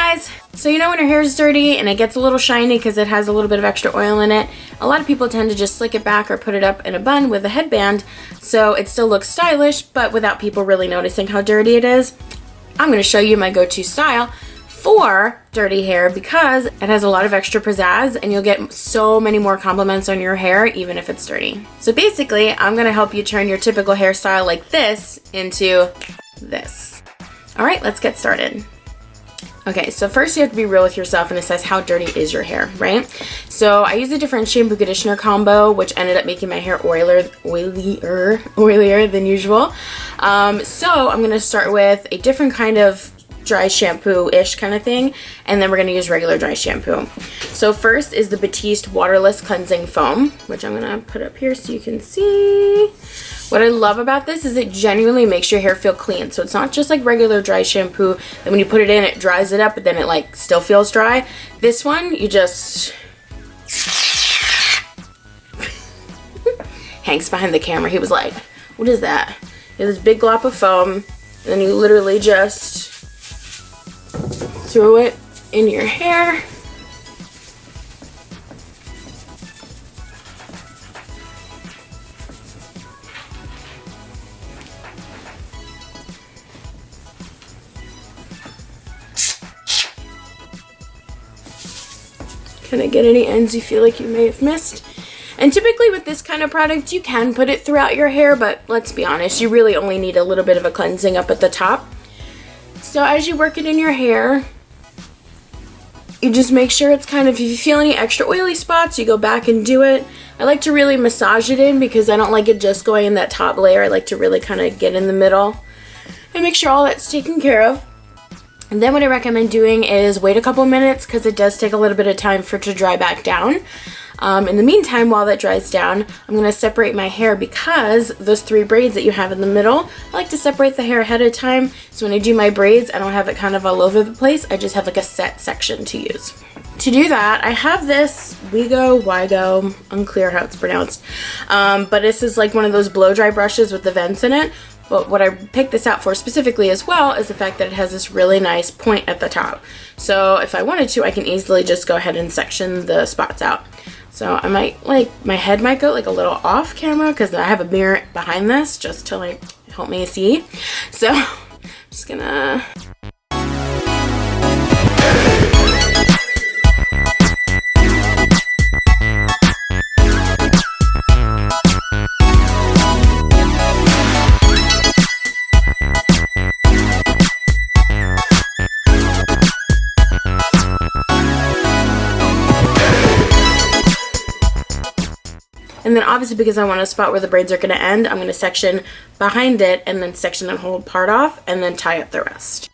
guys! So you know when your hair is dirty and it gets a little shiny because it has a little bit of extra oil in it, a lot of people tend to just slick it back or put it up in a bun with a headband so it still looks stylish but without people really noticing how dirty it is. I'm going to show you my go-to style for dirty hair because it has a lot of extra pizzazz and you'll get so many more compliments on your hair even if it's dirty. So basically, I'm going to help you turn your typical hairstyle like this into this. Alright, let's get started. Okay, so first you have to be real with yourself and assess how dirty is your hair, right? So I used a different shampoo conditioner combo, which ended up making my hair oilier than usual. So I'm gonna start with a different kind of dry shampoo-ish kind of thing, and then we're gonna use regular dry shampoo. So first is the Batiste Waterless Cleansing Foam, which I'm gonna put up here so you can see. What I love about this is it genuinely makes your hair feel clean. So it's not just like regular dry shampoo that when you put it in, it dries it up, but then it like still feels dry. This one, you just... Hank's behind the camera. He was like, what is that? You have this big glop of foam, and then you literally just throw it in your hair. Kind of get any ends you feel like you may have missed. And typically with this kind of product, you can put it throughout your hair, but let's be honest, you really only need a little bit of a cleansing up at the top. So as you work it in your hair, you just make sure it's kind of, if you feel any extra oily spots, you go back and do it. I like to really massage it in because I don't like it just going in that top layer. I like to really kind of get in the middle and make sure all that's taken care of. And then what I recommend doing is wait a couple minutes because it does take a little bit of time for it to dry back down. In the meantime, while that dries down, I'm going to separate my hair because those 3 braids that you have in the middle, I like to separate the hair ahead of time. So when I do my braids, I don't have it kind of all over the place. I just have like a set section to use. To do that, I have this Wygo, unclear how it's pronounced, but this is like one of those blow dry brushes with the vents in it. But what I picked this out for specifically as well is the fact that it has this really nice point at the top. So if I wanted to, I can easily just go ahead and section the spots out. So I might, like, my head might go like a little off camera because I have a mirror behind this just to like help me see. So I'm just gonna... And then obviously because I want a spot where the braids are going to end, I'm going to section behind it and then section that whole part off and then tie up the rest.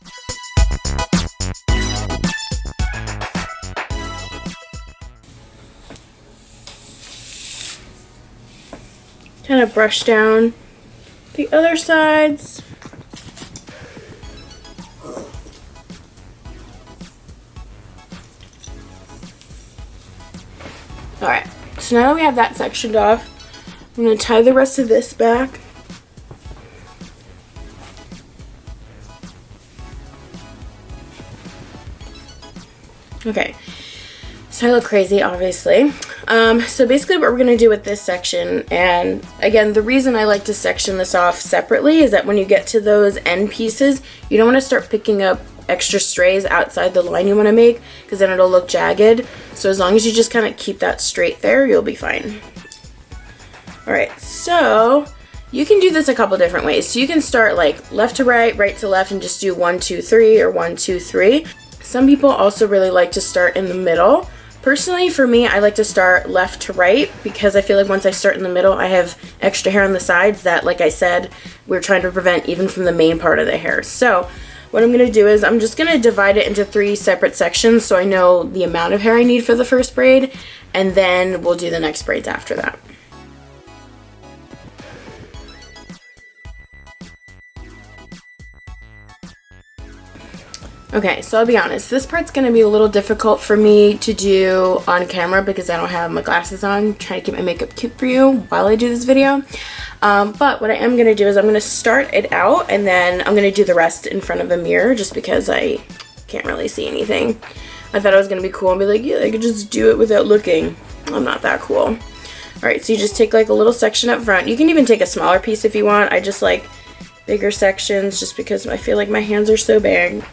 Kind of brush down the other sides. Alright. So now that we have that sectioned off, I'm going to tie the rest of this back. Okay, so I look crazy, obviously. So basically what we're going to do with this section, and again, the reason I like to section this off separately is that when you get to those end pieces, you don't want to start picking up extra strays outside the line you want to make because then it'll look jagged. So as long as you just kind of keep that straight there, you'll be fine. Alright, so you can do this a couple different ways. So you can start like left to right, right to left, and just do 1, 2, 3 or 1, 2, 3. Some people also really like to start in the middle. Personally, for me, I like to start left to right because I feel like once I start in the middle, I have extra hair on the sides that, like I said, we're trying to prevent even from the main part of the hair. So what I'm going to do is I'm just going to divide it into 3 separate sections so I know the amount of hair I need for the first braid, and then we'll do the next braids after that. Okay, so I'll be honest, this part's going to be a little difficult for me to do on camera because I don't have my glasses on. I'm trying to keep my makeup cute for you while I do this video. But what I am going to do is I'm going to start it out and then I'm going to do the rest in front of a mirror just because I can't really see anything. I thought I was gonna be cool and be like, yeah, I could just do it without looking. I'm not that cool. All right, so you just take like a little section up front. You can even take a smaller piece if you want. I just like bigger sections just because I feel like my hands are so big.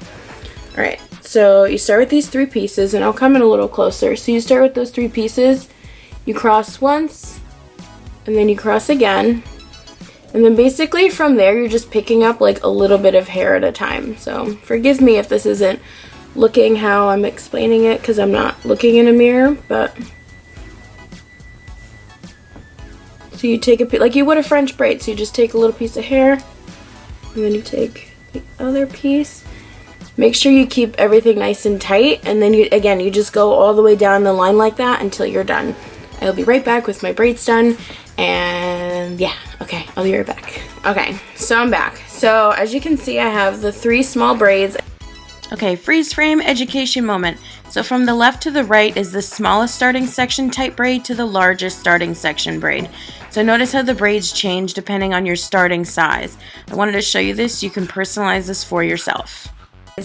All right, so you start with these 3 pieces, and I'll come in a little closer. So you start with those 3 pieces, you cross once, and then you cross again. And then basically from there, you're just picking up like a little bit of hair at a time. So forgive me if this isn't looking how I'm explaining it because I'm not looking in a mirror, but. So you take a, like you would a French braid, so you just take a little piece of hair, and then you take the other piece. Make sure you keep everything nice and tight, and then you just go all the way down the line like that until you're done. I'll be right back with my braids done, and yeah, okay, I'll be right back. Okay, so I'm back. So as you can see, I have the 3 small braids. Okay, freeze frame education moment. So from the left to the right is the smallest starting section type braid to the largest starting section braid. So notice how the braids change depending on your starting size. I wanted to show you this. You can personalize this for yourself.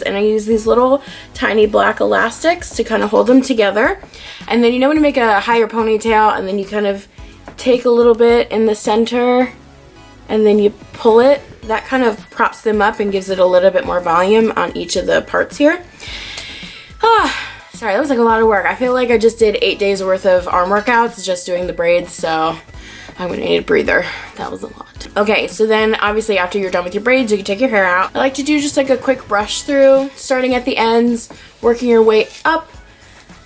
And I use these little tiny black elastics to kind of hold them together. And then you know when you make a higher ponytail and then you kind of take a little bit in the center and then you pull it, that kind of props them up and gives it a little bit more volume on each of the parts here. Sorry, that was like a lot of work. I feel like I just did 8 days worth of arm workouts just doing the braids, so I'm gonna need a breather. That was a lot. Okay, so then obviously after you're done with your braids, you can take your hair out. I like to do just like a quick brush through, starting at the ends, working your way up.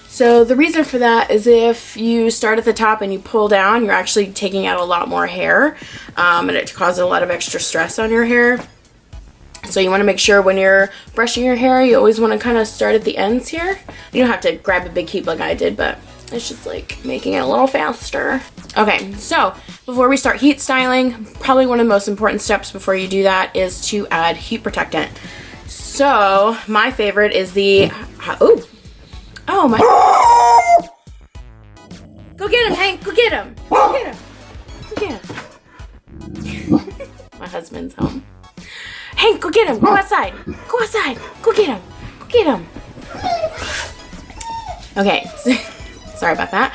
So the reason for that is if you start at the top and you pull down, you're actually taking out a lot more hair, and it causes a lot of extra stress on your hair. So you want to make sure when you're brushing your hair, you always want to kind of start at the ends here. You don't have to grab a big heap like I did, but it's just like making it a little faster. Okay, so before we start heat styling, probably one of the most important steps before you do that is to add heat protectant. So my favorite is the, oh my, go get him, Hank, go get him, go get him, go get him. My husband's home. Hank, go get him, go outside, go outside, go get him, go get him. Okay. Sorry about that.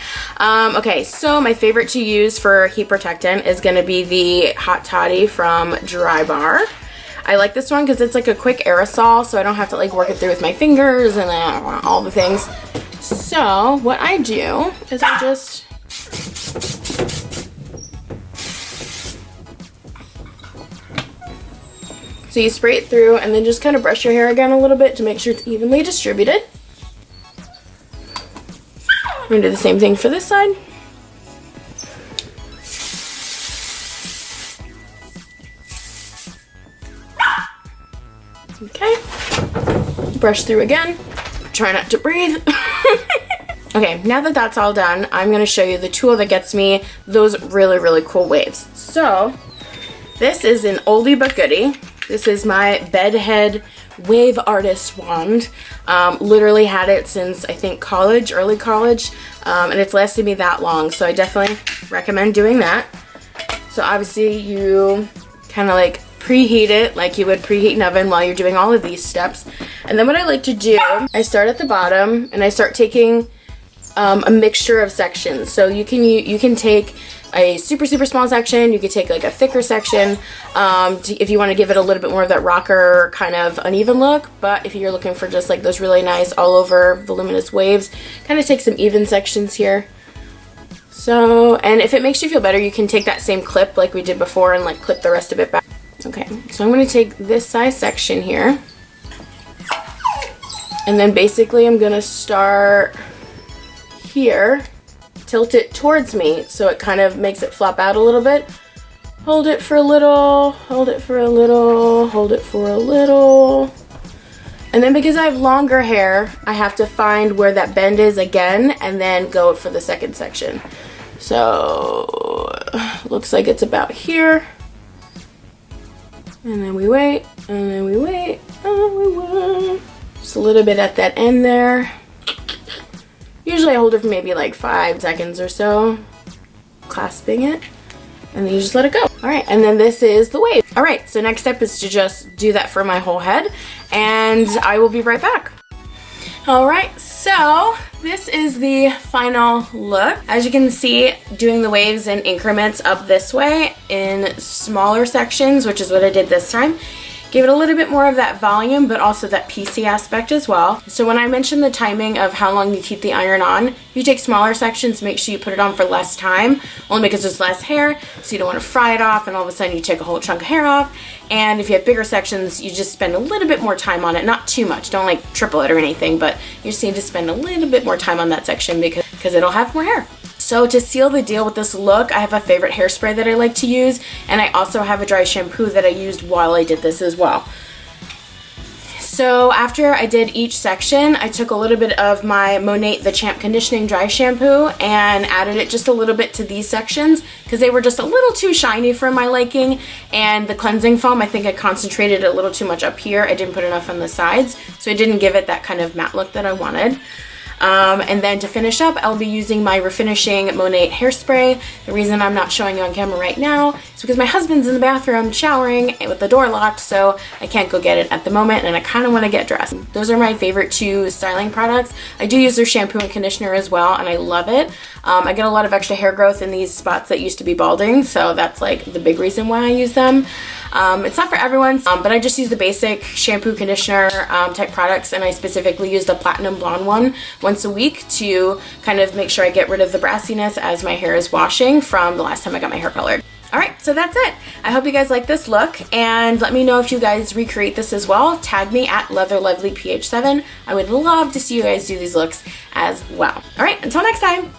Okay, so my favorite to use for heat protectant is going to be the Hot Toddy from Dry Bar. I like this one because it's like a quick aerosol, so I don't have to like work it through with my fingers and all the things. So what I do is I just so you spray it through and then just kind of brush your hair again a little bit to make sure it's evenly distributed. We're gonna do the same thing for this side. Okay, brush through again. Try not to breathe. Okay, now that that's all done, I'm gonna show you the tool that gets me those really, really cool waves. So, this is an oldie but goodie. This is my bedhead wave artist wand. Literally had it since I think college, early college, and it's lasted me that long, so I definitely recommend doing that. So obviously you kind of like preheat it like you would preheat an oven while you're doing all of these steps. And then what I like to do, I start at the bottom and I start taking a mixture of sections. So you can take a super small section, you could take like a thicker section if you want to give it a little bit more of that rocker kind of uneven look. But if you're looking for just like those really nice all over voluminous waves, kind of take some even sections here. So, and if it makes you feel better, you can take that same clip like we did before and like clip the rest of it back. Okay, so I'm going to take this size section here, and then basically I'm going to start here, tilt it towards me so it kind of makes it flop out a little bit. Hold it for a little, hold it for a little, hold it for a little. And then because I have longer hair, I have to find where that bend is again and then go for the second section. So, looks like it's about here. And then we wait, and then we wait, and then we wait. Just a little bit at that end there. Usually I hold it for maybe like 5 seconds or so, clasping it, and then you just let it go. All right, and then this is the wave. All right, so next step is to just do that for my whole head, and I will be right back. All right, so this is the final look. As you can see, doing the waves in increments up this way in smaller sections, which is what I did this time. Give it a little bit more of that volume, but also that piecey aspect as well. So when I mentioned the timing of how long you keep the iron on, if you take smaller sections, make sure you put it on for less time, only because there's less hair, so you don't want to fry it off and all of a sudden you take a whole chunk of hair off. And if you have bigger sections, you just spend a little bit more time on it, not too much, don't like triple it or anything, but you just need to spend a little bit more time on that section because it'll have more hair. So to seal the deal with this look, I have a favorite hairspray that I like to use, and I also have a dry shampoo that I used while I did this as well. So after I did each section, I took a little bit of my Monat the Champ Conditioning Dry Shampoo and added it just a little bit to these sections because they were just a little too shiny for my liking, and the cleansing foam, I think I concentrated a little too much up here. I didn't put enough on the sides, so it didn't give it that kind of matte look that I wanted. And then to finish up, I'll be using my Refinishing Monat hairspray. The reason I'm not showing you on camera right now is because my husband's in the bathroom showering with the door locked, so I can't go get it at the moment, and I kind of want to get dressed. Those are my favorite two styling products. I do use their shampoo and conditioner as well, and I love it. I get a lot of extra hair growth in these spots that used to be balding, so that's like the big reason why I use them. It's not for everyone, but I just use the basic shampoo, conditioner type products, and I specifically use the Platinum Blonde one once a week to kind of make sure I get rid of the brassiness as my hair is washing from the last time I got my hair colored. Alright, so that's it. I hope you guys like this look, and let me know if you guys recreate this as well. Tag me at LeatherLovelyPH7. I would love to see you guys do these looks as well. Alright, until next time.